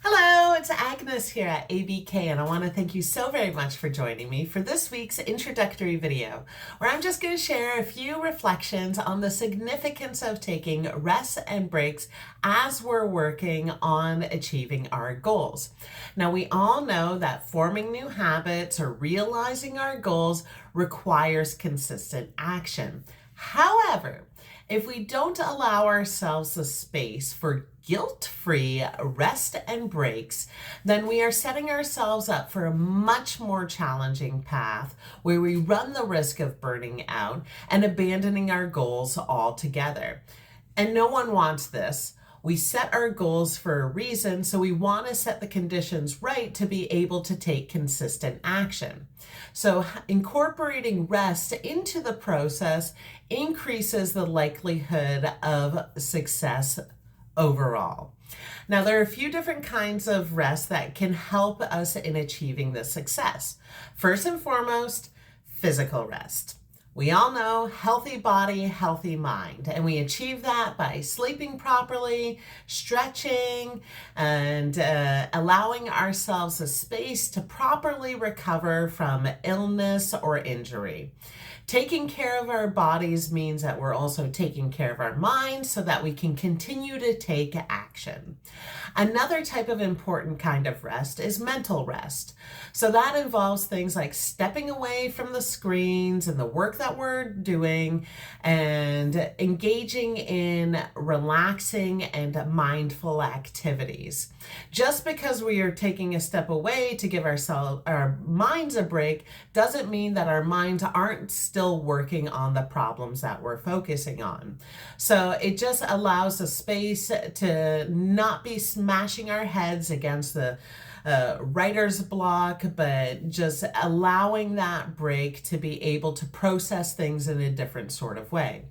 Hello, it's Agnes here at ABK, and I want to thank you so very much for joining me for this week's introductory video, where I'm just going to share a few reflections on the significance of taking rests and breaks as we're working on achieving our goals. Now, we all know that forming new habits or realizing our goals requires consistent action. However, if we don't allow ourselves the space for guilt-free rest and breaks, then we are setting ourselves up for a much more challenging path where we run the risk of burning out and abandoning our goals altogether. And no one wants this. We set our goals for a reason, so we want to set the conditions right to be able to take consistent action. So incorporating rest into the process increases the likelihood of success overall. Now, there are a few different kinds of rest that can help us in achieving this success. First and foremost, physical rest. We all know healthy body, healthy mind, and we achieve that by sleeping properly, stretching, and allowing ourselves a space to properly recover from illness or injury. Taking care of our bodies means that we're also taking care of our minds so that we can continue to take action. Another type of important kind of rest is mental rest. So that involves things like stepping away from the screens and the work that we're doing and engaging in relaxing and mindful activities. Just because we are taking a step away to give our minds a break doesn't mean that our minds aren't still working on the problems that we're focusing on. So it just allows a space to not be smashing our heads against the writer's block, but just allowing that break to be able to process things in a different sort of way.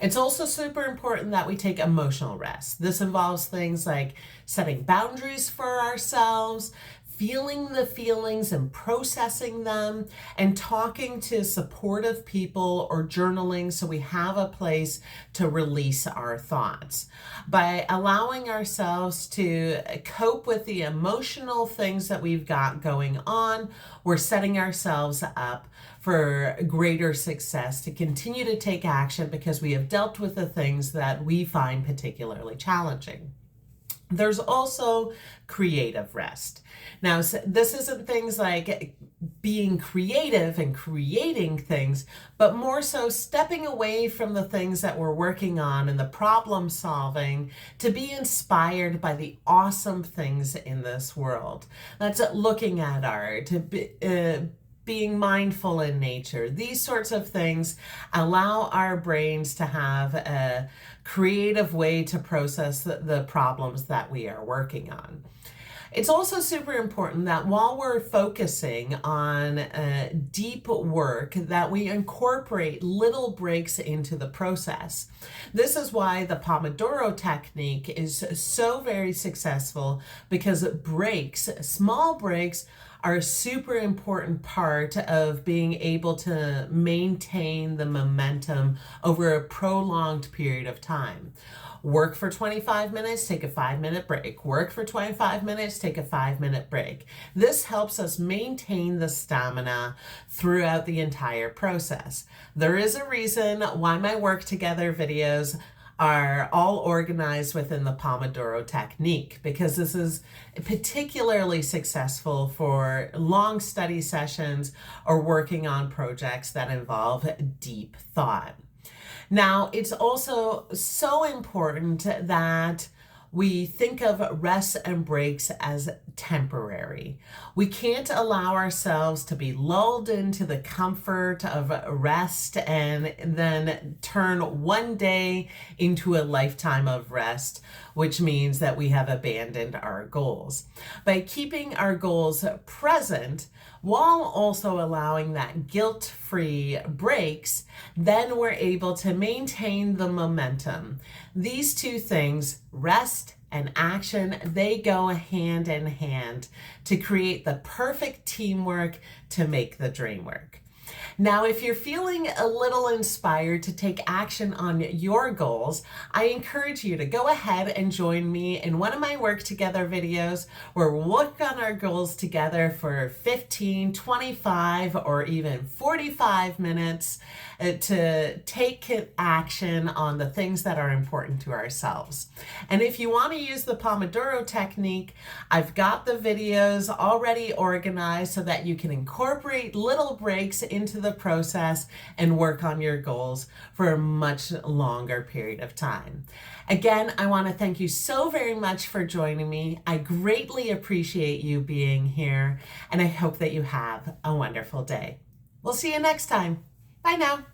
It's also super important that we take emotional rest. This involves things like setting boundaries for ourselves, feeling the feelings and processing them, and talking to supportive people or journaling so we have a place to release our thoughts. By allowing ourselves to cope with the emotional things that we've got going on, we're setting ourselves up for greater success to continue to take action because we have dealt with the things that we find particularly challenging. There's also creative rest. Now, this isn't things like being creative and creating things, but more so stepping away from the things that we're working on and the problem solving to be inspired by the awesome things in this world. That's looking at art, being mindful in nature. These sorts of things allow our brains to have a creative way to process the problems that we are working on. It's also super important that while we're focusing on deep work, that we incorporate little breaks into the process. This is why the Pomodoro technique is so very successful, because breaks, small breaks, are a super important part of being able to maintain the momentum over a prolonged period of time. Work for 25 minutes, take a 5-minute break. Work for 25 minutes, take a 5-minute break. This helps us maintain the stamina throughout the entire process. There is a reason why my Work Together videos are all organized within the Pomodoro technique, because this is particularly successful for long study sessions or working on projects that involve deep thought. Now, it's also so important that we think of rests and breaks as temporary. We can't allow ourselves to be lulled into the comfort of rest and then turn one day into a lifetime of rest, which means that we have abandoned our goals. By keeping our goals present, while also allowing that guilt-free breaks, then we're able to maintain the momentum. These two things, rest and action, they go hand in hand to create the perfect teamwork to make the dream work. Now, if you're feeling a little inspired to take action on your goals, I encourage you to go ahead and join me in one of my Work Together videos where we'll work on our goals together for 15, 25, or even 45 minutes to take action on the things that are important to ourselves. And if you want to use the Pomodoro technique, I've got the videos already organized so that you can incorporate little breaks into the process and work on your goals for a much longer period of time. Again, I want to thank you so very much for joining me. I greatly appreciate you being here, and I hope that you have a wonderful day. We'll see you next time. Bye now.